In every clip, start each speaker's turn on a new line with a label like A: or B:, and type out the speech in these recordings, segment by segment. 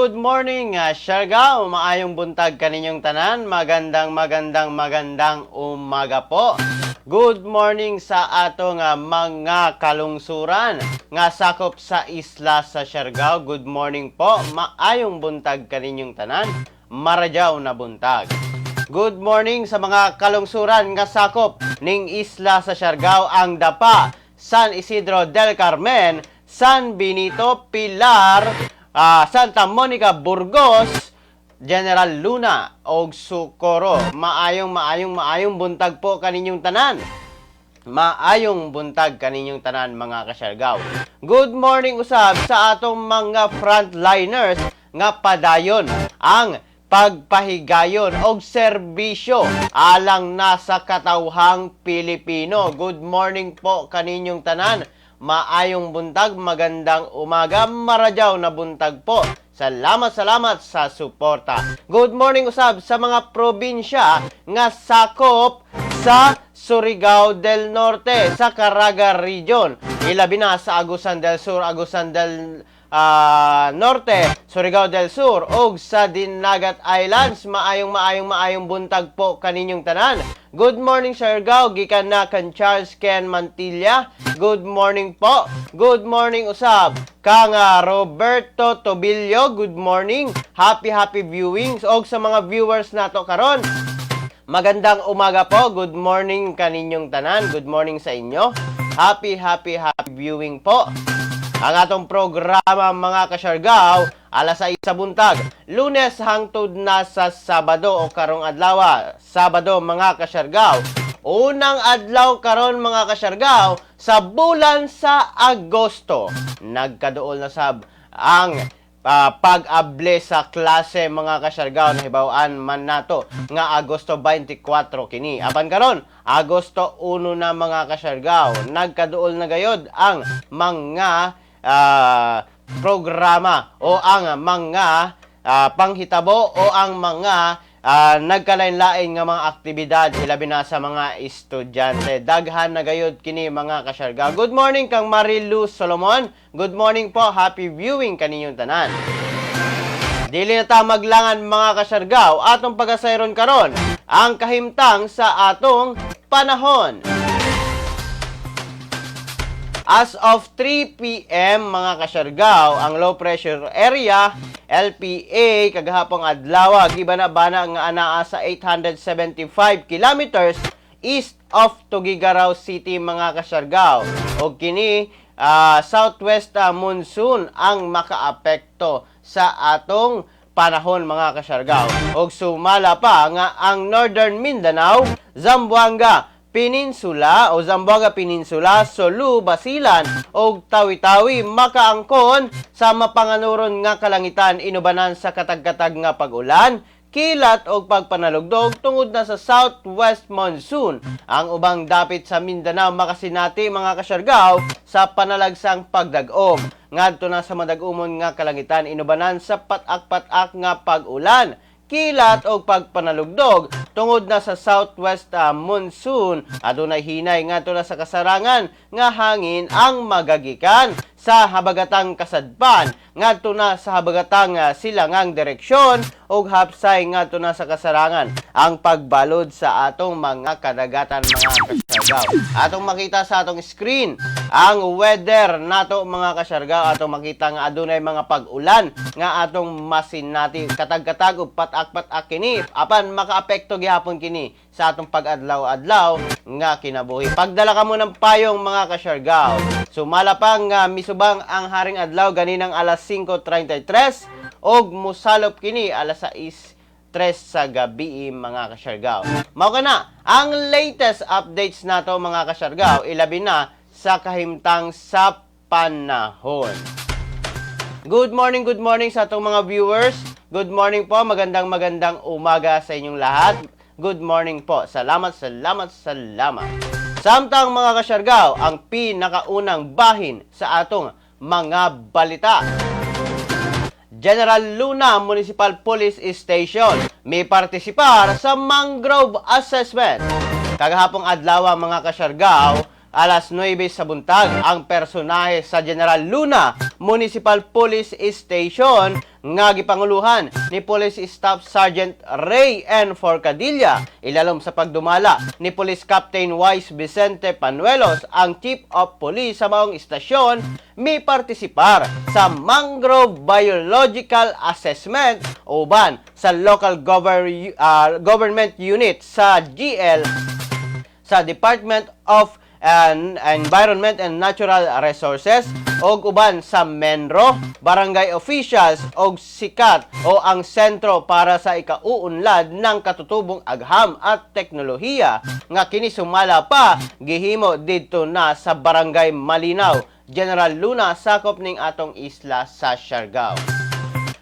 A: Good morning, Siargao. Maayong buntag kaninyong tanan. Magandang umaga po. Good morning sa atong mga kalungsuran nga sakop sa isla sa Siargao. Good morning po. Maayong buntag kaninyong tanan. Maradyaw na buntag. Good morning sa mga kalungsuran nga sakop ning isla sa Siargao, ang Dapa, San Isidro del Carmen, San Benito, Pilar, Santa Monica, Burgos, General Luna og Socorro. Maayong buntag po kaninyong tanan. Maayong buntag kaninyong tanan mga kaSiargao. Good morning usab sa atong mga frontliners nga padayon ang pagpahigayon og serbisyo alang nasa katawhang Pilipino. Good morning po kaninyong tanan. Maayong buntag, magandang umaga, maradyaw na buntag po. Salamat sa suporta. Good morning usab sa mga probinsya nga sakop sa Surigao del Norte, sa Caraga Region. Ilabi na sa Agusan del Sur, Agusan del Norte, Surigao del Sur, og sa Dinagat Islands. Maayong buntag po kaninyong tanan. Good morning, Siargao. Gikan na kan Charles Ken Mantilla. Good morning po. Good morning usab kang Roberto Tobillo. Good morning. Happy viewings. Og sa mga viewers nato karon, magandang umaga po. Good morning kaninyong tanan. Good morning sa inyo. Happy viewing po. Ang atong programa mga kaSiargao, alas 6 sa buntag, Lunes hangtod na sa Sabado o karong adlaw. Sabado mga kaSiargao. Unang adlaw karon mga kaSiargao sa bulan sa Agosto. Nagkaduol na sab ang pag-able sa klase mga kaSiargao. Nahibaw-an man nato nga Agosto 24 kini. Apan karon Agosto 1 na mga kaSiargao. Nagkaduol na gayod ang mga programa o ang mga panghitabo o ang mga nagkalain-lain nga mga aktibidad, ilabi na sa mga estudyante. Daghan na gayod kini mga kaSiargao. Good morning kang Marilu Solomon. Good morning po. Happy viewing kaninyong tanan. Dili na ta maglangan mga kaSiargao, atong pagasayron karon ang kahimtang sa atong panahon. As of 3 p.m. mga kaSiargao, ang low pressure area LPA kagahapong adlaw gibana-bana nga anaa sa 875 kilometers east of Tuguegarao City mga kaSiargao. Og kini southwest monsoon ang makaapekto sa atong panahon mga kaSiargao. Og sumala pa nga ang Northern Mindanao, Zamboanga Peninsula o Zamboanga Peninsula, Sulu, Basilan o Tawi-Tawi makaangkon sa mapanganuron nga kalangitan inubanan sa katag-katag nga pag-ulan, kilat o pagpanalugdog tungod na sa southwest monsoon. Ang ubang dapit sa Mindanao makasinati mga kaSiargao sa panalagsang pagdag-om. Ngadto na sa madag-umon nga kalangitan inubanan sa patak-patak nga pag-ulan, kilat o pagpanalugdog tungod na sa southwest monsoon. Adunay hinay ngadto na sa kasarangan nga hangin ang magagikan sa habagatang kasadpan ngadto na sa habagatang silangang direksyon ug hapsay ngadto na sa kasarangan ang pagbalod sa atong mga kadagatan mga kaSiargao. Atong makita sa atong screen ang weather nato mga kaSiargao. Atong makita nga adunay mga pag-ulan nga atong masinati katag-katag ug patak-patak kini apan makaapekto gihapon kini sa atong pag-adlaw-adlaw nga kinabuhi. Pagdala ka mo ng payong mga kaSiargao. Sumala pang misubang ang haring adlaw ganinang alas 5:33 og musalop kini alas 6:03 sa gabi mga kaSiargao. Mao kana ang latest updates nato mga kaSiargao, ilabi na sa kahimtang sa panahon. Good morning sa atong mga viewers. Good morning po, magandang umaga sa inyong lahat. Good morning po. Salamat. Samtang mga kaSiargao, ang pinakaunang bahin sa atong mga balita. General Luna Municipal Police Station may partisipar sa mangrove assessment. Kagahapong adlaw mga kaSiargao, alas 9 sa buntag, ang personahe sa General Luna Municipal Police Station nga gipanguluhan ni Police Staff Sergeant Ray N. Forcadilla. Ilalom sa pagdumala ni Police Captain Wise Vicente Panuelos, ang Chief of Police sa maong istasyon, mi partisipar sa Mangrove Biological Assessment uban sa local government unit sa GL sa Department of Environment and Natural Resources og uban sa Menro, barangay officials og sikat o ang sentro para sa ikauunlad ng katutubong agham at teknolohiya nga kini sumala pa gihimo didto na sa barangay Malinaw, General Luna, sakop ning atong isla sa Siargao.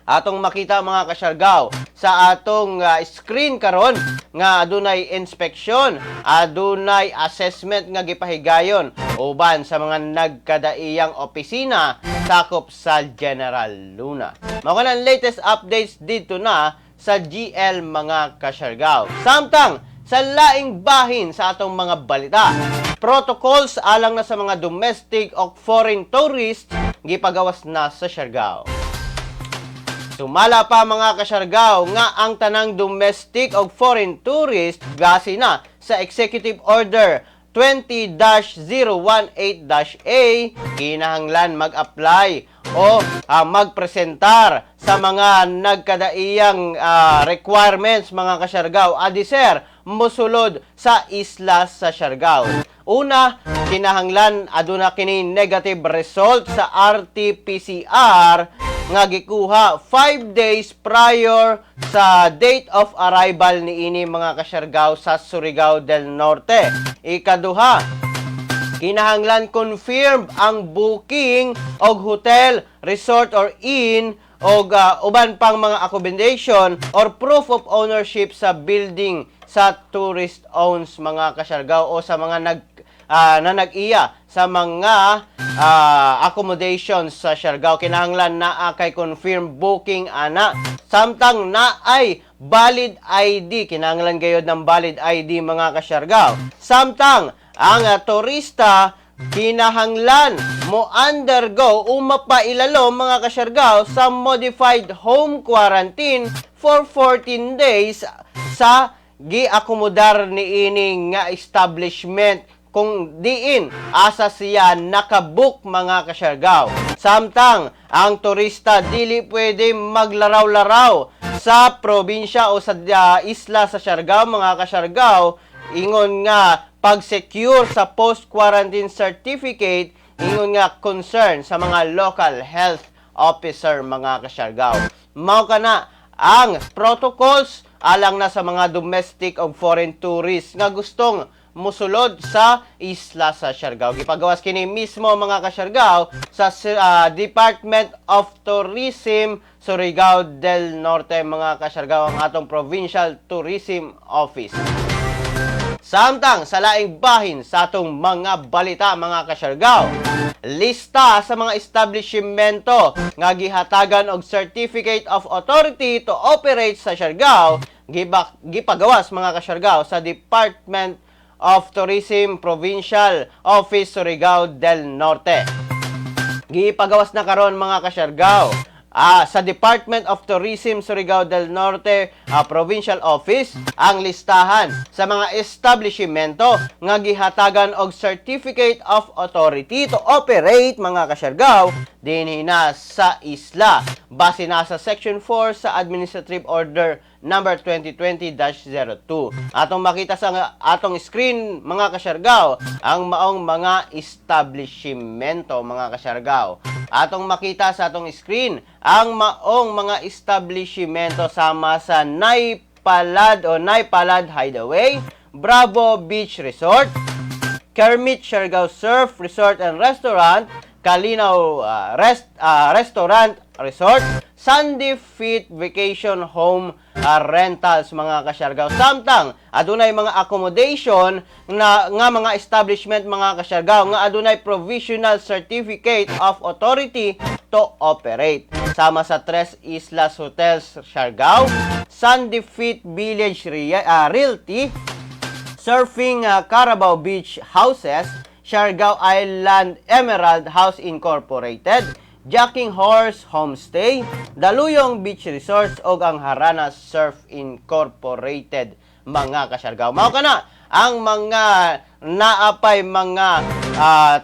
A: Atong makita mga kasyargaw sa atong screen karon nga adunay inspeksyon, adunay assessment nga gipahigayon uban sa mga nagkadaiyang opisina sakop sa General Luna. Mao kanang latest updates dito na sa GL mga kasyargaw. Samtang sa laing bahin sa atong mga balita, protocols alang na sa mga domestic o foreign tourists gipagawas na sa Siargao. Sumala pa mga kasyargaw nga ang tanang domestic o foreign tourist base na sa Executive Order 20-018-A kinahanglan mag-apply o magpresentar sa mga nagkadaiyang requirements mga kasyargaw adi sir mosulod sa isla sa Siargao. Una, kinahanglan aduna kini negative result sa RT-PCR nga gikuha 5 days prior sa date of arrival niini mga kasyargaw sa Surigao del Norte. Ikaduha, kinahanglan confirm ang booking og hotel, resort or inn og uban pang mga accommodation or proof of ownership sa building sa tourist owns mga kasyargaw o sa mga na nag-iya sa mga accommodations sa Siargao. Kinahanglan na kay confirm booking ana. Samtang na ay valid ID, kinahanglan gayud ng valid ID mga kasyargaw. Samtang ang turista kinahanglan mo undergo o mapailalom mga kasyargaw sa modified home quarantine for 14 days sa gi-akomodar niining nga establishment kung diin asa siya nakabook mga kasyargaw. Samtang ang turista dili pwede maglaraw-laraw sa probinsya o sa isla sa Siargao mga kasyargaw, ingon nga pag-secure sa post-quarantine certificate, ingon nga concern sa mga local health officer mga kasyargaw. Mao kana ang protocols alang na sa mga domestic o foreign tourists nga gustong musulod sa isla sa Siargao. Gipagawas kini mismo mga kasyargaw sa Department of Tourism Surigao del Norte mga kasyargaw, ang atong Provincial Tourism Office. Samtang sa laing bahin sa atong mga balita mga kasyargaw, lista sa mga establishmento nga gihatagan og Certificate of Authority to Operate sa Siargao gipagawas mga kasyargaw sa Department of Tourism Provincial Office Surigao del Norte. Gipagawas na karon mga kasyargaw sa Department of Tourism Surigao del Norte Provincial Office ang listahan sa mga establishmento nga gihatagan og Certificate of Authority to Operate mga kasyargaw dinhi na sa isla base na sa Section 4 sa Administrative Order number 2020-02. Atong makita sa atong screen mga kasyargaw ang maong mga establishmento mga kasyargaw. Atong makita sa atong screen ang maong mga establishmento sama sa Naipalad Hideaway, Bravo Beach Resort, Kermit Siargao Surf Resort and Restaurant, Kalinaw Restaurant Resort, Sandy Fit Vacation Home Rentals mga kasyargaw. Samtang adunay mga accommodation nga mga establishment mga kasyargaw nga adunay Provisional Certificate of Authority to Operate. Sama sa Tres Islas Hotels Siargao, Sandy Fit Village Realty, Surfing Carabao Beach Houses, Siargao Island Emerald House Incorporated, Jacking Horse Homestay, Daluyong Beach Resorts ug ang Harana Surf Incorporated mga kasyargaw. Mao kana ang mga naapay mga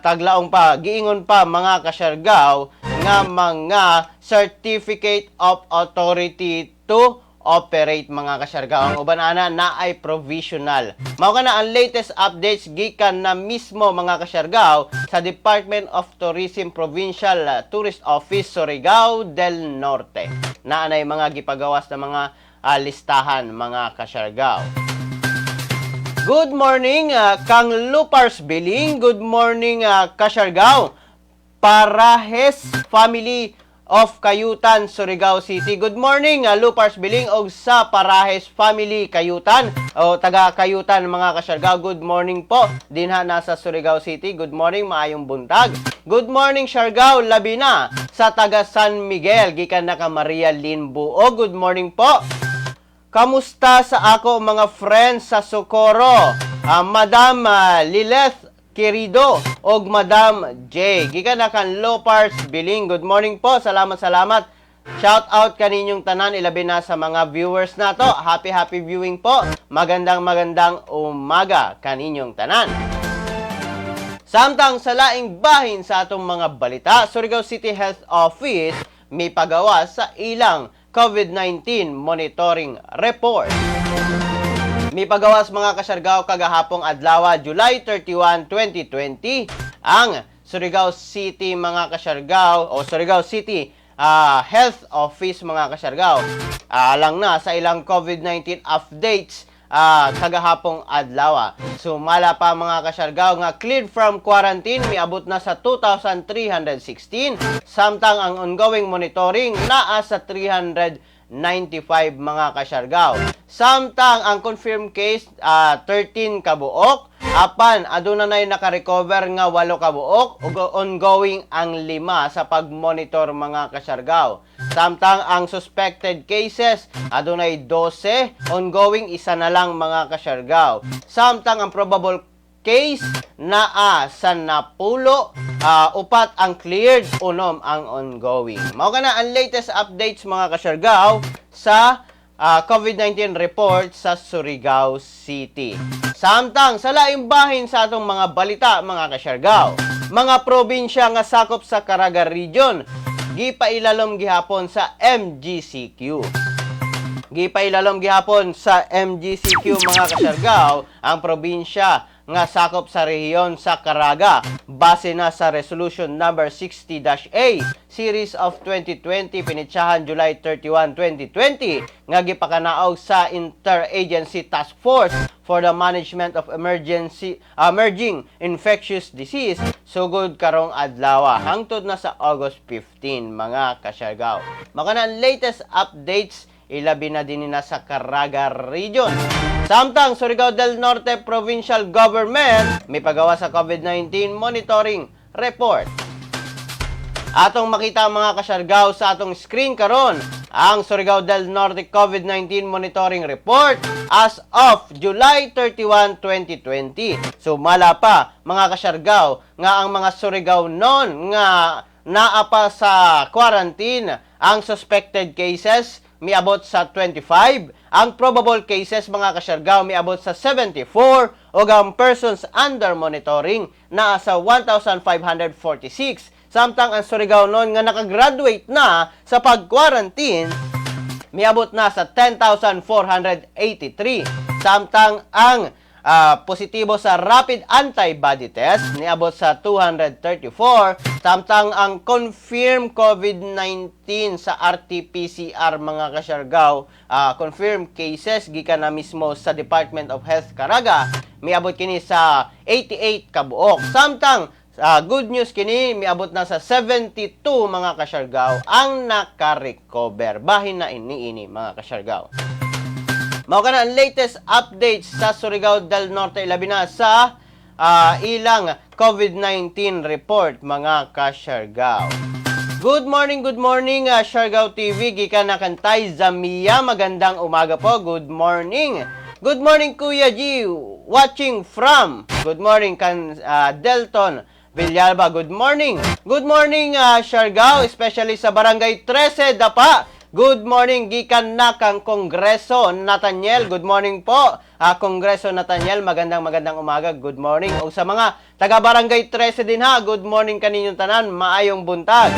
A: taglaong pa, giingon pa mga kasyargaw nga mga Certificate of Authority to Operate mga kasyargaw. Ang uban ana na ay provisional. Mao kana ang latest updates gikan na mismo mga kasyargaw sa Department of Tourism Provincial Tourist Office Surigao del Norte. Naanay mga gipagawas na mga listahan mga kasyargaw. Good morning, Kang Lupars Biling. Good morning, Kasyargaw. Parahes Family of Kayutan, Surigao City. Good morning, Lupars Biling og sa Parahes Family Kayutan o taga Kayutan mga Kasyargaw. Good morning po. Dinha nasa Surigao City. Good morning, maayong buntag. Good morning, Siargao, Labina sa taga San Miguel gikan na ka Maria Lynn Buo. Good morning po. Kamusta sa ako mga friends sa Socorro? Madam Lilith Querido og Madam J. Gikan na kan Lopars Biling. Good morning po. Salamat. Shout out kaninyong tanan ilabi na sa mga viewers nato. Happy viewing po. Magandang umaga kaninyong tanan. Samtang sa laing bahin sa atong mga balita, Surigao City Health Office may pagawas sa ilang COVID-19 monitoring report. May pagawas mga kasyargaw kagahapong adlaw, July 31, 2020, ang Surigao City mga kasyargaw o Surigao City Health Office mga kasyargaw. Alang na sa ilang COVID-19 updates kagahapong adlaw. Sumala pa mga kasyargaw nga cleared from quarantine miabot na sa 2,316 samtang ang ongoing monitoring naa sa 395 mga kasyargaw. Samtang ang confirmed case 13 kabuok, apan adunay naka-recover nga 8 kabuok ug ongoing ang 5 sa pag-monitor mga kasyargaw. Samtang ang suspected cases adunay 12, ongoing isa na lang mga kasyargaw. Samtang ang probable case naa sa napulo, upat ang cleared, 6 ang ongoing. Mao kana ang latest updates mga kasyargaw sa COVID-19 report sa Surigao City. Samtang sa laing bahin sa atong mga balita mga kasyargaw, mga probinsya nga sakop sa Caraga Region gipailalom gihapon sa MGCQ. Gipailalom gihapon sa MGCQ mga kasyargaw ang probinsya nga sakop sa rehiyon sa Caraga base na sa Resolution number 60-A Series of 2020 pinitsahan July 31, 2020 nga gipakanaog sa Interagency Task Force for the Management of Emerging Infectious Disease sugod karong adlaw hangtod na sa August 15 mga kasyargaw. Makana latest updates ilabi na din na sa Caraga Region. Samtang Surigao del Norte Provincial Government may pagawa sa COVID-19 monitoring report. Atong makita mga kasyargaw sa atong screen karon ang Surigao del Norte COVID-19 monitoring report as of July 31, 2020. Sumala pa mga kasyargaw nga ang mga Surigao non nga naapa sa quarantine, ang suspected cases miabot sa 25, ang probable cases mga kasyargaw miabot sa 74 ug ang persons under monitoring naa sa 1,546. Samtang ang Surigao non nga nakagraduate na sa pag-quarantine miabot na sa 10,483. Samtang ang positibo sa rapid antibody test niabot sa 234, samtang ang confirmed COVID-19 sa RT-PCR mga kasyargaw, confirmed cases gikan na mismo sa Department of Health Caraga miabot kini sa 88 kabuok. Samtang good news kini miabot na sa 72 mga kasyargaw ang naka-recover bahin na ini mga kasyargaw. Mao kana ang latest updates sa Surigao del Norte ilabi na sa ilang COVID-19 report mga kasyargaw. Good morning Siargao TV gikan na kantay Zamia. Magandang umaga po. Good morning. Good morning Kuya G watching from. Good morning kan Delton Villalba, good morning. Good morning, Siargao, especially sa Barangay 13, Dapa. Good morning, gikan na kang Kongreso Nathaniel. Good morning po, Kongreso Nathaniel. Magandang umaga. Good morning. O sa mga taga Barangay 13 din ha, good morning kaninyong tanan. Maayong buntag.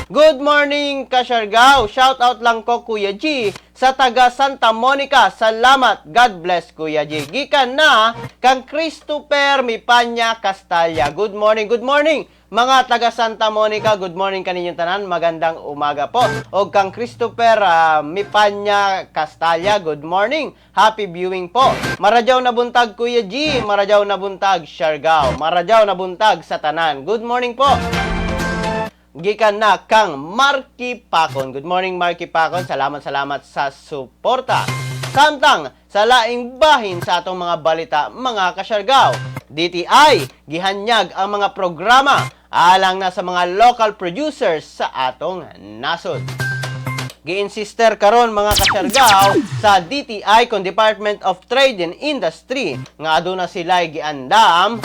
A: Good morning, Siargao. Shout out lang ko, Kuya G, sa taga Santa Monica. Salamat. God bless, Kuya G. Gikan na kang Christopher Mipanya Castalla. Good morning. Mga taga Santa Monica, good morning kaninyong tanan. Magandang umaga po. O kang Christopher Mipanya Castalla, good morning. Happy viewing po. Marajaw na buntag, Kuya G. Marajaw na buntag, Siargao. Marajaw na buntag sa tanan. Good morning po. Gikan na kang Marky Pacon. Good morning, Marky Pacon. Salamat sa suporta. Samtang sa laing bahin sa atong mga balita, mga kasyargao. DTI, gihanyag ang mga programa alang na sa mga local producers sa atong nasod. Gi-insister karon mga kasyargao sa DTI kon Department of Trade and Industry nga aduna sila giandam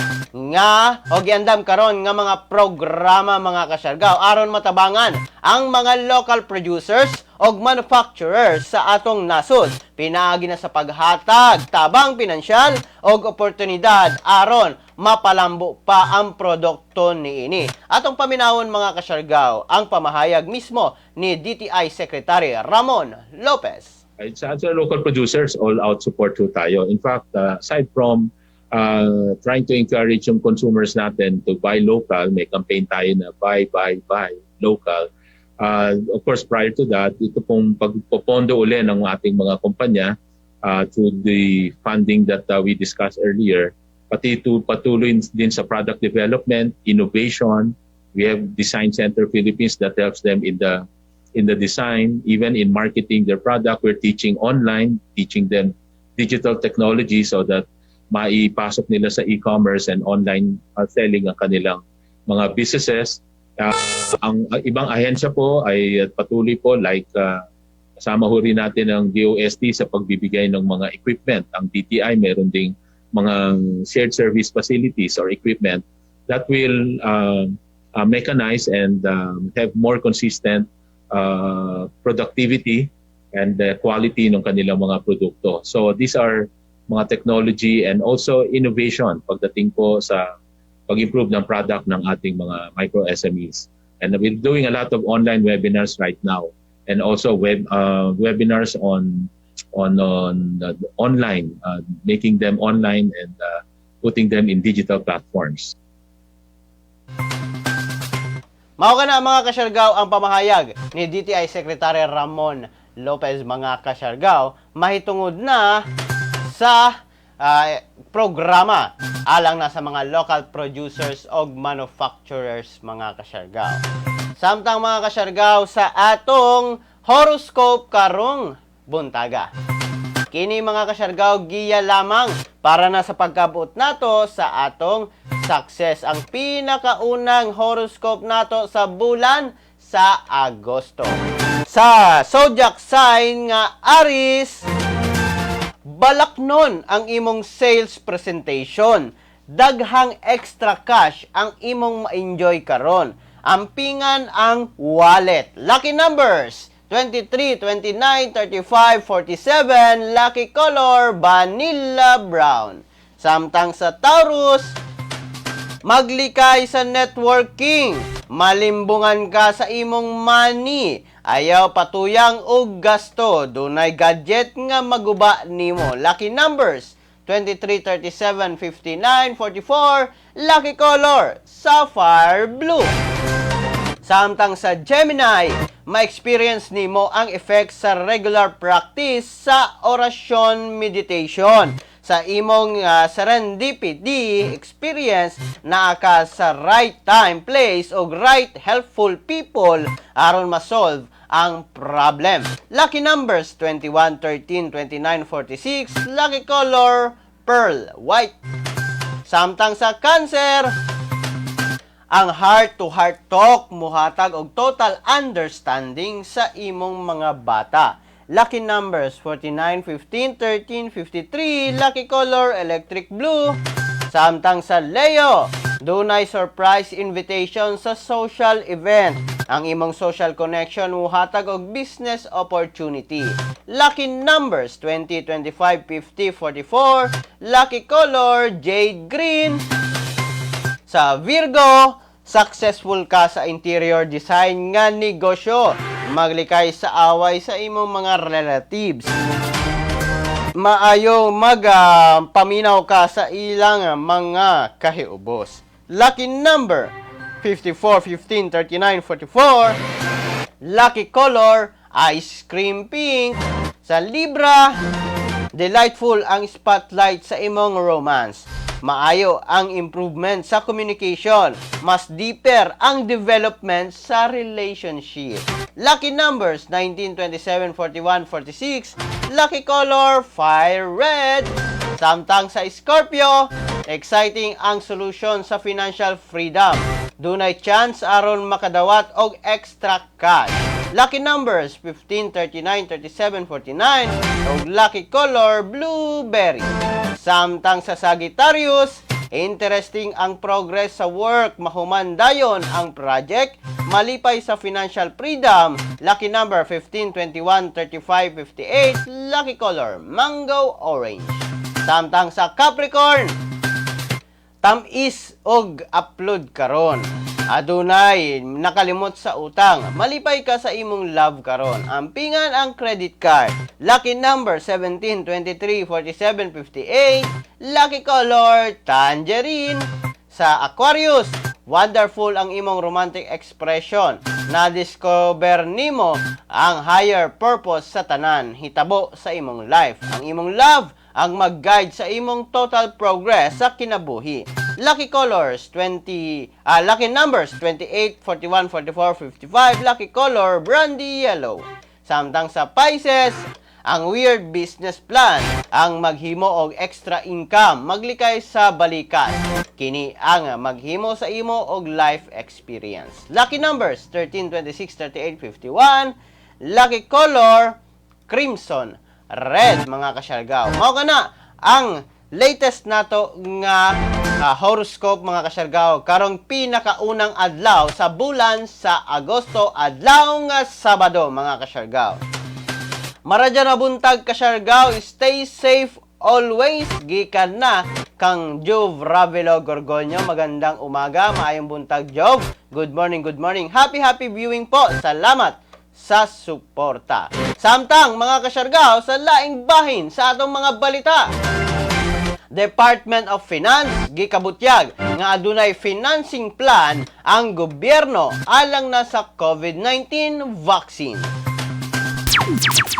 A: karon nga mga programa mga kasyargao aron matabangan ang mga local producers og manufacturers sa atong nasod. Pinaagi na sa paghatag tabang pinansyal og oportunidad aron mapalambo pa ang produkto niini. Atong paminawon mga kasyargao ang pamahayag mismo ni DTI Secretary Ramon Lopez.
B: Sa local producers, all-out support ho tayo. In fact, aside from trying to encourage yung consumers natin to buy local, may campaign tayo na buy local. Of course, prior to that, ito pong pagpopondo uli ng ating mga kumpanya to the funding that we discussed earlier, patuloy din sa product development, innovation. We have Design Center Philippines that helps them in the design, even in marketing their product. We're teaching online, teaching them digital technology so that maipasok nila sa e-commerce and online selling ang kanilang mga businesses. Ang ibang ahensya po ay patuloy po like kasama ho rin natin ang DOST sa pagbibigay ng mga equipment. Ang DTI meron ding mga shared service facilities or equipment that will mechanize and have more consistent productivity and quality ng kanilang mga produkto. So these are mga technology and also innovation pagdating po sa pag-improve ng product ng ating mga micro SMEs. And we're doing a lot of online webinars right now and also webinars on online, making them online and putting them in digital platforms.
A: Mao kana mga kasyargao ang pamahayag ni DTI Secretary Ramon Lopez mga kasyargao mahitungod na sa programa alang na sa mga local producers o manufacturers mga kasyargao. Samtang mga kasyargao sa atong horoscope karong buntaga. Kini mga kasyargao giya lamang para na sa pagkabot nato sa atong success. Ang pinakaunang horoscope nato sa bulan sa Agosto. Sa zodiac sign nga Aries, balaknon ang imong sales presentation. Daghang extra cash ang imong ma-enjoy karon. Ampingan ang wallet. Lucky numbers 23, 29, 35, 47. Lucky color vanilla brown. Samtang sa Taurus, maglikay sa networking. Malimbungan ka sa imong money. Ayaw patuyang og gasto. Dunay gadget nga maguba nimo. Lucky numbers 23, 37, 59, 44. Lucky color sapphire blue. Samtang sa Gemini, ma-experience nimo ang effect sa regular practice sa orasyon meditation. Sa imong serendipity experience na ka sa right time, place o right helpful people aron ma-solve ang problem. Lucky numbers 21, 13, 29, 46. Lucky color pearl white. Samtang sa Cancer, ang heart-to-heart talk muhatag og total understanding sa imong mga bata. Lucky numbers 49, 15, 13, 53. Lucky color electric blue. Samtang sa Leo, Dunay surprise invitation sa social event. Ang imong social connection muhatag og business opportunity. Lucky numbers 20, 25, 50, 44. Lucky color jade green. Sa Virgo, successful ka sa interior design nga negosyo. Maglikay sa away sa imong mga relatives. Maayo paminaw ka sa ilang mga kahiubos. Lucky number 54, 15, 39, 44. Lucky color ice cream pink. Sa Libra, delightful ang spotlight sa imong romance. Maayo ang improvement sa communication. Mas deeper ang development sa relationship. Lucky numbers 19, 27, 41, 46. Lucky color fire red. Samtang sa Scorpio, exciting ang solution sa financial freedom. Dunay chance aron makadawat og extra cash. Lucky numbers 15, 39, 37, 49 ug lucky color blueberry. Samtang sa Sagittarius, interesting ang progress sa work, mahuman dayon ang project, malipay sa financial freedom. Lucky number 15, 21, 35, 58, lucky color mango orange. Samtang sa Capricorn, tamis og upload karon. Adunay nakalimot sa utang. Malipay ka sa imong love karon. Ampingan ang credit card. Lucky number 17, 23, 47, 58. Lucky color tangerine. Sa Aquarius, wonderful ang imong romantic expression. Na-discover nimo ang higher purpose sa tanan hitabo sa imong life. Ang imong love ang mag-guide sa imong total progress sa kinabuhi. Lucky colors lucky numbers 28, 41, 44, 55. Lucky color brandy yellow. Samtang sa Pisces, ang weird business plan ang maghimo og extra income, maglikay sa balikan. Kini ang maghimo sa imo og life experience. Lucky numbers 13, 26, 38, 51. Lucky color crimson red, mga kasyargaw. Mao kana ang latest nato nga horoscope, mga kasyargaw, karong pinakaunang adlaw sa bulan sa Agosto, adlaw nga Sabado, mga kasyargaw. Maradya na buntag, kasyargaw, stay safe always. Gikan na kang Jove Ravelo Gorgonio. Magandang umaga, maayong buntag, Jove. Good morning, good morning. Happy viewing po. Salamat sa suporta. Samtang, mga kasyargaw, sa laing bahin sa atong mga balita. Department of Finance gikabutyag nga adunay financing plan ang gobyerno alang na sa COVID-19 vaccine.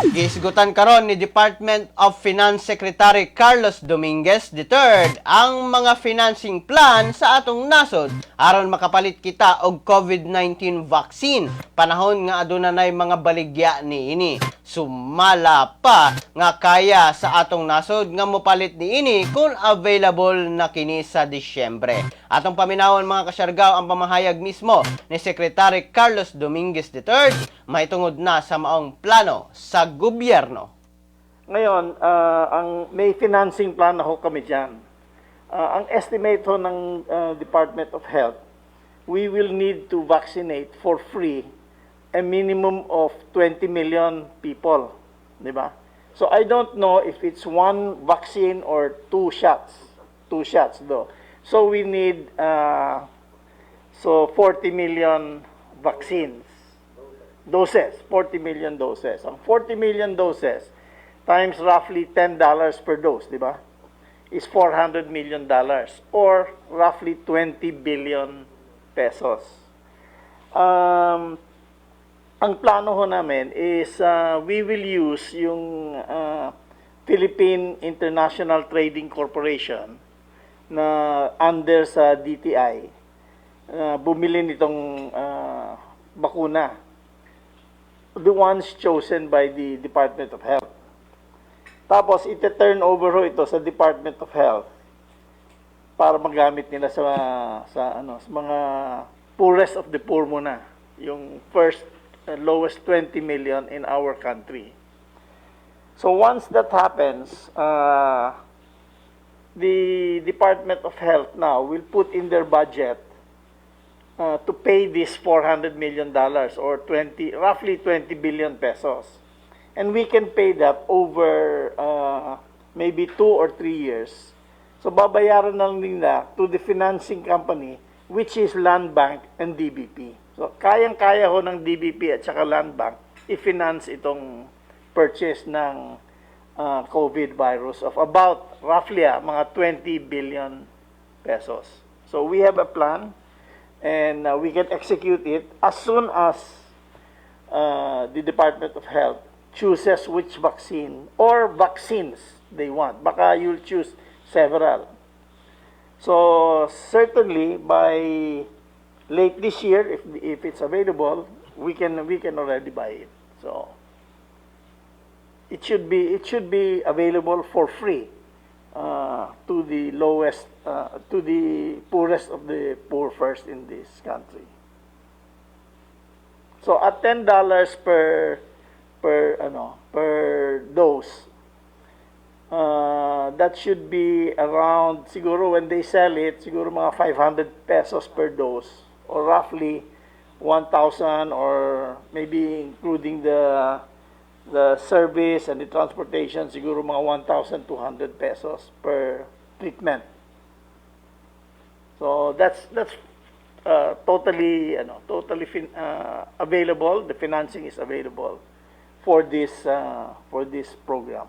A: Gisgutan karon ni Department of Finance Secretary Carlos Dominguez III ang mga financing plan sa atong nasod aron makapalit kita og COVID-19 vaccine panahon nga aduna nay mga baligya niini. Sumala pa nga kaya sa atong nasod nga mopalit niini kung available na kini sa Disyembre. Atong paminawon, mga kasyargaw, ang pamahayag mismo ni Secretary Carlos Dominguez III mahitungod na sa maong plano sa gobyerno.
C: Ngayon, ang may financing plan na ho kami dyan. Ang estimate ho ng Department of Health, we will need to vaccinate for free a minimum of 20 million people. Diba? So I don't know if it's one vaccine or two shots. Two shots though. So we need 40 million vaccines. Doses, 40 million doses. Ang 40 million doses times roughly $10 per dose, di ba? Is $400 million or roughly 20 billion pesos. Ang plano ho namin is we will use yung Philippine International Trading Corporation na under sa DTI bumili nitong bakuna. The ones chosen by the Department of Health. Tapos ite-turn over ho ito sa Department of Health para magamit nila sa mga poorest of the poor muna. Yung first lowest 20 million in our country. So once that happens, the Department of Health now will put in their budget to pay this $400 million or roughly 20 billion pesos. And we can pay that over maybe 2 or 3 years. So babayaran na lang nila to the financing company, which is Land Bank and DBP. So kayang-kaya ho ng DBP at saka Land Bank i-finance itong purchase ng COVID virus of about roughly mga 20 billion pesos. So we have a plan and we can execute it as soon as the Department of Health chooses which vaccine or vaccines they want. Baka you'll choose several. So certainly by late this year, if it's available, we can already buy it. So it should be available for free to the lowest, to the poorest of the poor first in this country. So at $10 per dose, that should be around, siguro when they sell it, siguro mga 500 pesos per dose, or roughly 1,000, or maybe including the service and the transportation, siguro mga 1,200 pesos per treatment. So that's totally available. The financing is available for this program.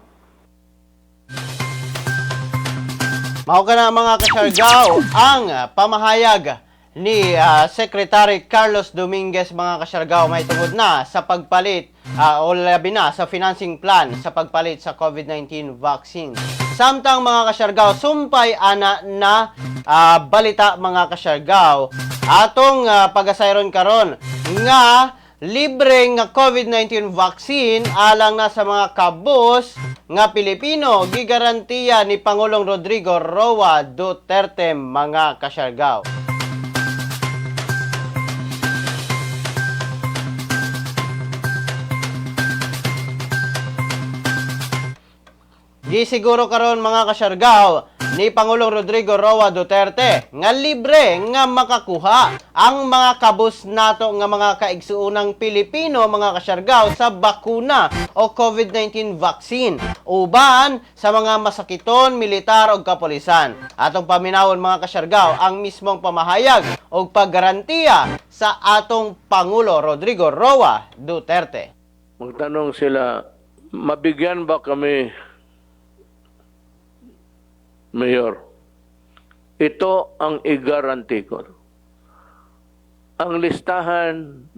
A: Mao ka na mga kasyargaw ang pamahayag ni Secretary Carlos Dominguez mga kasyargaw may tungod na sa pagpalit o labi na sa financing plan sa pagpalit sa COVID-19 vaccine. Samtang mga kasyargaw, sumpay ana na balita mga kasyargaw atong pag-asayron karon nga libre nga COVID-19 vaccine alang na sa mga kabus nga Pilipino gigarantiya ni Pangulong Rodrigo Roa Duterte mga kasyargaw. Gisiguro karon mga kasyargaw ni Pangulong Rodrigo Roa Duterte nga libre nga makakuha ang mga kabus nato nga mga kaigsuunang Pilipino mga kasyargaw sa bakuna o COVID-19 vaccine uban sa mga masakiton, militar o kapulisan. Atong paminawon mga kasyargaw ang mismong pamahayag o paggarantiya sa atong Pangulo Rodrigo Roa Duterte.
D: Magtanong sila, mabigyan ba kami, Mayor? Ito ang igaranti ko. Ang listahan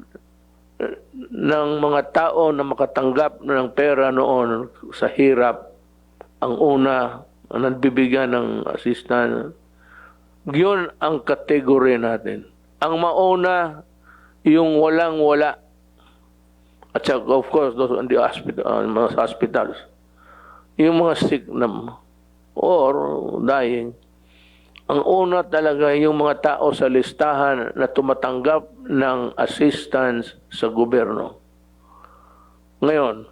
D: ng mga tao na makatanggap ng pera noon sa hirap, ang una, ang nagbibigyan ng assistance, yun ang kategory natin. Ang mauna, yung walang-wala. At saka, of course, those on the hospitals. Yung mga sick na or dying. Ang una talaga yung mga tao sa listahan na tumatanggap ng assistance sa gobyerno. Ngayon,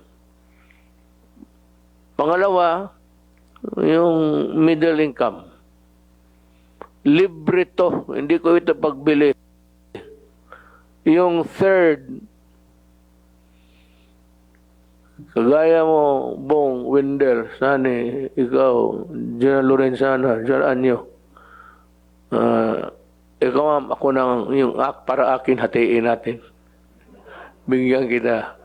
D: pangalawa, yung middle income. Libre to, hindi ko ito pagbili. Yung third, kagaya mo, Bong Wendell, Sani, ikaw, General Lorenzana, General Anyo, ikaw ako nang yung para akin hatiin natin. Bigyan kita.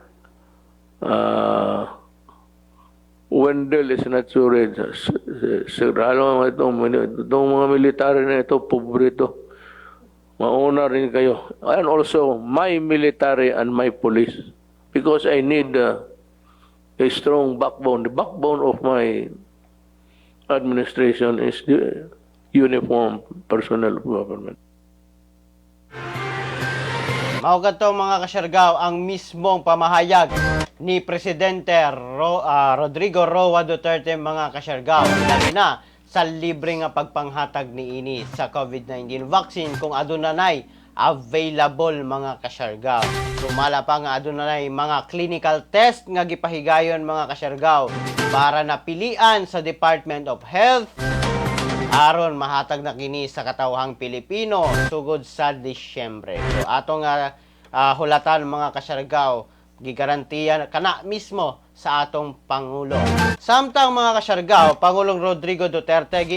D: Wendell is not sure. Alam mo itong mga military na ito, pobre ito. Mauna rin kayo. And also, my military and my police. Because I need a strong backbone. The backbone of my administration is the uniform personnel of government.
A: Mao kadto mga kasyargaw ang mismong pamahayag ni Presidente Rodrigo Roa Duterte mga kasyargaw. Labi na sa libre nga pagpanghatag niini sa COVID-19 vaccine kung adunay available mga kasyargaw. Sumala pa nga adunay mga clinical test nga gipahigayon mga kasyargaw para napilian sa Department of Health aron mahatag na kini sa katawhang Pilipino sugod sa Disyembre. So atong hulatan mga kasyargaw, gigarantiya kana mismo sa atong Pangulo. Samtang mga kasyargaw, Pangulong Rodrigo Duterte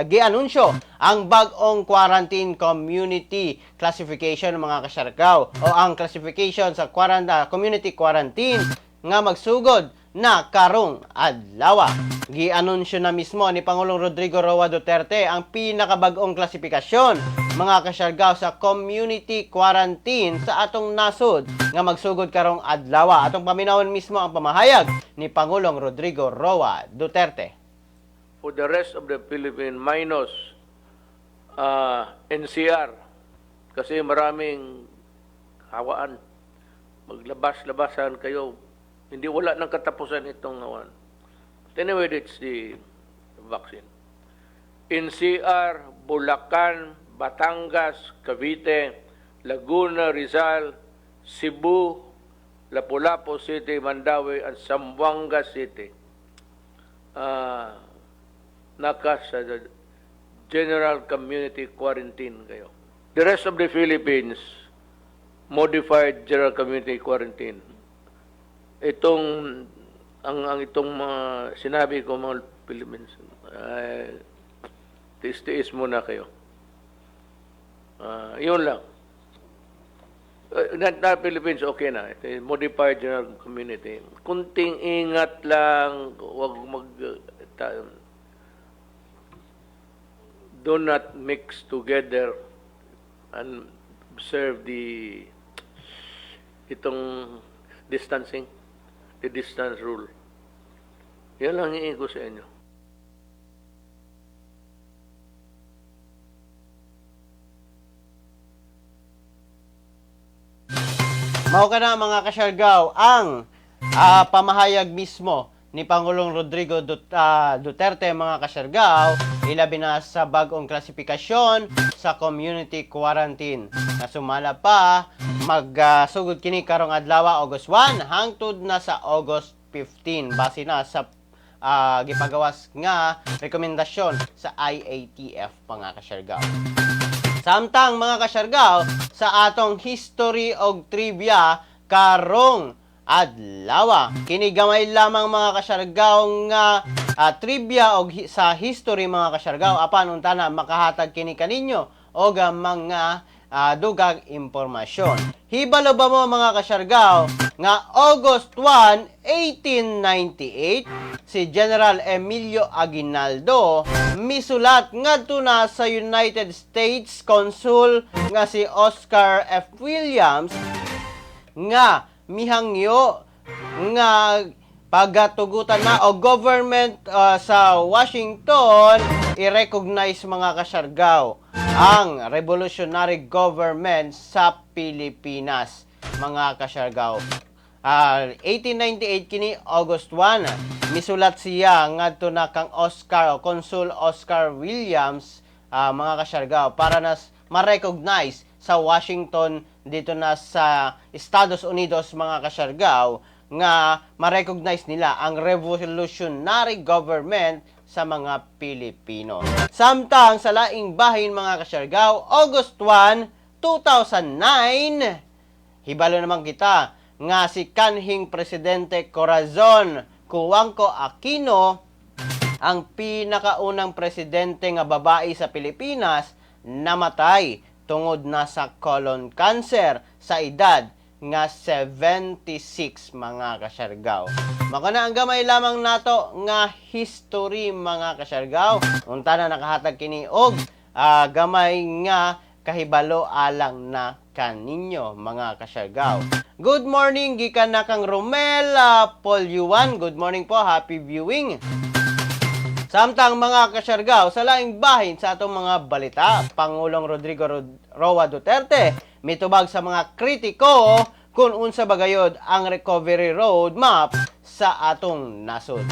A: gianunsyo ang bag-ong quarantine community classification mga kasyargaw o ang classification sa community quarantine nga magsugod na karong adlaw. Gianunsyo na mismo ni Pangulong Rodrigo Roa Duterte ang pinakabag-ong klasifikasyon mga kasyargaw sa community quarantine sa atong nasod nga magsugod karong adlaw. Atong paminawon mismo ang pamahayag ni Pangulong Rodrigo Roa Duterte.
D: For the rest of the Philippine minus NCR, kasi maraming hawaan, maglabas-labasan kayo, hindi wala nang katapusan itong nawan. But anyway, it's the vaccine. NCR, Bulacan, Batangas, Cavite, Laguna, Rizal, Cebu, Lapu-Lapu City, Mandawi, and Zamboanga City. Naka sa general community quarantine kayo. The rest of the Philippines, modified general community quarantine. Itong itong mga sinabi ko mga Philippines, tiis-tiis muna kayo. Yun lang. Not Philippines, okay na. Modified general community. Kunting ingat lang, wag do not mix together and observe itong distancing, the distance rule. Yan lang hihingi ko sa inyo.
A: Mao kana mga kasyargaw ang pamahayag mismo ni Pangulong Rodrigo Duterte mga kasyargaw, ilabi na sa bagong klasifikasyon sa community quarantine. Nasumala pa magsugod kini karong adlaw August 1 hangtod na sa August 15 base na sa gipagawas nga rekomendasyon sa IATF mga kasyargaw. Samtang mga kasyargaw, sa atong history og trivia karong adlaw. Kini gamay lamang mga kasyargaw nga trivia og sa history mga kasyargaw apan unta na makahatag kini kaninyo og mga dugang impormasyon. Hibalo ba mo mga kasyargaw nga August 1, 1898 si General Emilio Aguinaldo misulat ngadto na sa United States Consul nga si Oscar F. Williams nga mihangyo nga pagatugutan na o government sa Washington i-recognize mga kasyargaw ang revolutionary government sa Pilipinas mga kasyargaw. 1898 kini August 1 misulat siya ngadto na kang Consul Oscar Williams mga kasyargaw para nas ma-recognize sa Washington dito na sa Estados Unidos mga kasyargaw nga ma-recognize nila ang revolutionary government sa mga Pilipino. Samtang sa laing bahin mga kasyargaw, August 1, 2009, hibalo naman kita nga si kanhing Presidente Corazon Cuauhtémoc Aquino, ang pinakaunang presidente nga babae sa Pilipinas, namatay tungod na sa colon cancer sa edad nga 76 mga kasyargaw. Makana ang gamay lamang nato nga history mga kasyargaw. Unta na nakahatag kini og gamay nga kahibalo alang na kaninyo mga kasyargaw. Good morning gikan na kang Romel Paul Yuan. Good morning po, happy viewing. Samtang mga kasyargaw, sa laing bahin sa atong mga balita, Pangulong Rodrigo Roa Duterte mitubag sa mga kritiko kung unsa bagayod ang recovery roadmap sa atong nasod.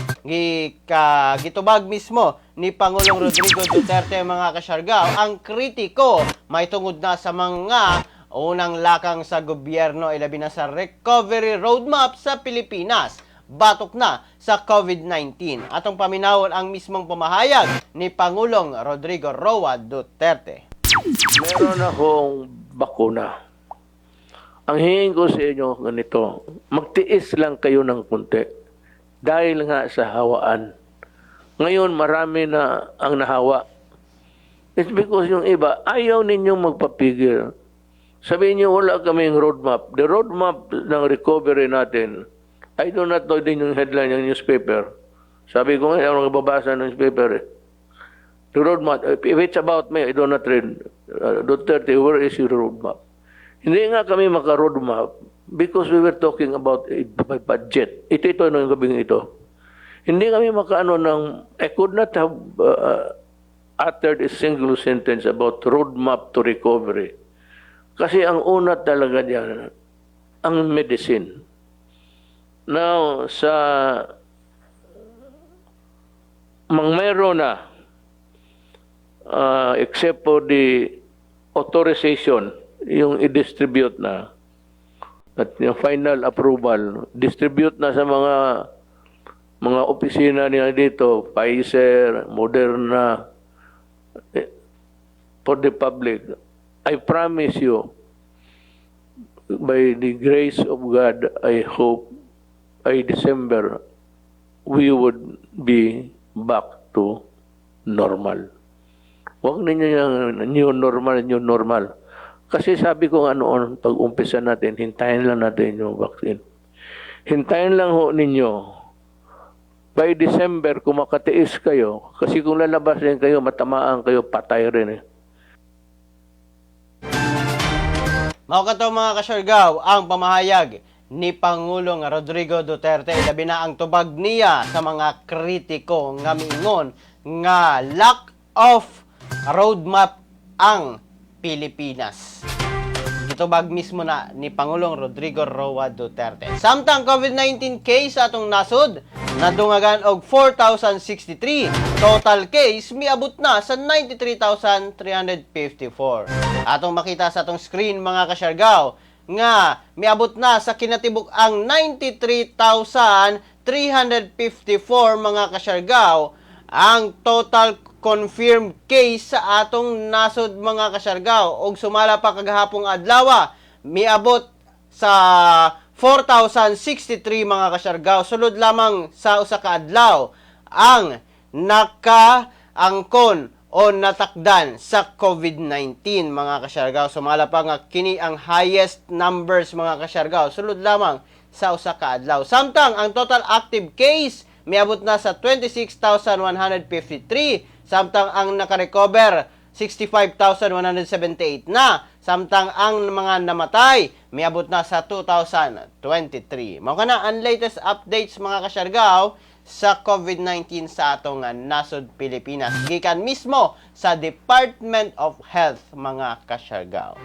A: Gitubag mismo ni Pangulong Rodrigo Duterte mga kasyargaw, ang kritiko may tungod na sa mga unang lakang sa gobyerno ilabi na sa recovery roadmap sa Pilipinas. batok na sa COVID-19. Atong paminawon ang mismong pamahayag ni Pangulong Rodrigo Roa Duterte.
D: Meron akong bakuna. Ang hingin ko sa inyo ganito, magtiis lang kayo ng kunti. Dahil nga sa hawaan. Ngayon marami na ang nahawa. It's because yung iba, ayaw ninyong magpapigil. Sabihin niyo, wala kaming roadmap. The roadmap ng recovery natin, I do not know din yung headline ng newspaper. Sabi ko nga, ako nagbabasa ng newspaper. The roadmap, if it's about me, I do not read. Duterte, where is your roadmap? Hindi nga kami maka-roadmap because we were talking about a budget. Ito ng gabing ito. Hindi kami makaano ng, I could not have uttered a single sentence about roadmap to recovery. Kasi ang una talaga diyan, ang medicine. Now, sa mayroon na, except for the authorization, yung i-distribute na, at yung final approval, distribute na sa mga opisina nila dito, Pfizer, Moderna, for the public. I promise you, by the grace of God, I hope by December, we would be back to normal. Huwag ninyo yung new normal. Kasi sabi ko noon, pag-umpisa natin, hintayin lang natin yung vaccine. Hintayin lang ho ninyo. By December, kung makatiis kayo, kasi kung lalabas rin kayo, matamaan kayo, patay rin eh.
A: Mao kato mga kasyargaw, ang pamahayag ni Pangulong Rodrigo Duterte, labi na ang tubag niya sa mga kritiko nga miingon nga lack of roadmap ang Pilipinas. Gitubag mismo na ni Pangulong Rodrigo Roa Duterte. Samtang COVID-19 case atong nasod, nadungagan og 4,063. Total case miabot na sa 93,354. Atong makita sa atong screen mga kasyargaw nga miabot na sa kinatibuk ang 93,354 mga kasyargaw ang total confirmed case sa atong nasod mga kasyargaw. Og sumala pa kagahapong adlaw miabot sa 4,063 mga kasyargaw. Sulod lamang sa usa ka adlaw ang nakaangkon o natakdan sa COVID-19 mga kasyargaw. Sumala pa nga kini ang highest numbers mga kasyargaw. Sulod lamang sa usa ka adlaw. Samtang ang total active case miabot na sa 26,153. Samtang ang nakarecover 65,178 na. Samtang ang mga namatay miabot na sa 2,023. Mao kana ang latest updates mga kasyargaw sa COVID-19 sa atong nasod Pilipinas gikan mismo sa Department of Health mga kasyargaw.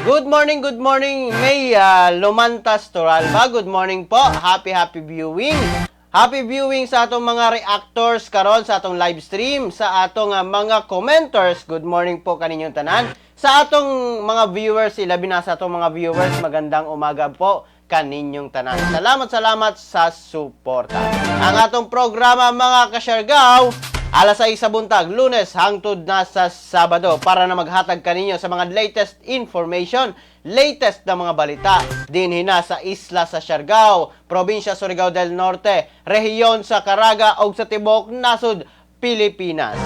A: Good morning May Lumantas Toralba. Good morning po. Happy viewing. Happy viewing sa atong mga reactors karon sa atong live stream, sa atong mga commenters. Good morning po kaninyong tanan. Sa atong mga viewers, ilabi na sa atong mga viewers, magandang umaga po kaninyong tanan. Salamat sa suporta. Ang atong programa mga kasyargaw, alas 6 sa buntag, Lunes hangtod na sa Sabado para na maghatag kaninyo sa mga latest information, latest na mga balita dinhi na sa isla sa Siargao, probinsya Surigao del Norte, rehiyon sa Caraga ug sa tibok nasod Pilipinas.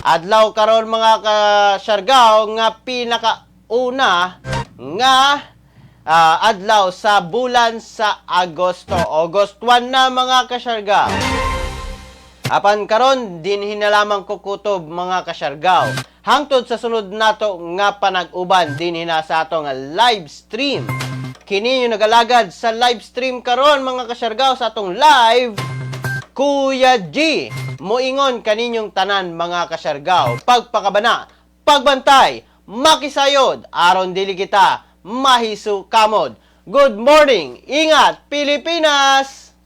A: Adlaw karon mga ka-Siargao nga pinakauna nga adlaw sa bulan sa Agosto. August 1 na mga ka-Siargao. Apan karon dinhi na lamang kukutob mga kasyargaw. Hangtod sa sunod nato nga panag-uban dinhi na sa atong live stream. Kini yung nagalagad sa live stream karon mga kasyargaw sa atong live Kuya G. Moingon kaninyong tanan mga kasyargaw. Pagpakabana, pagbantay, makisayod, aron dili kita mahisu kamod. Good morning, ingat Pilipinas!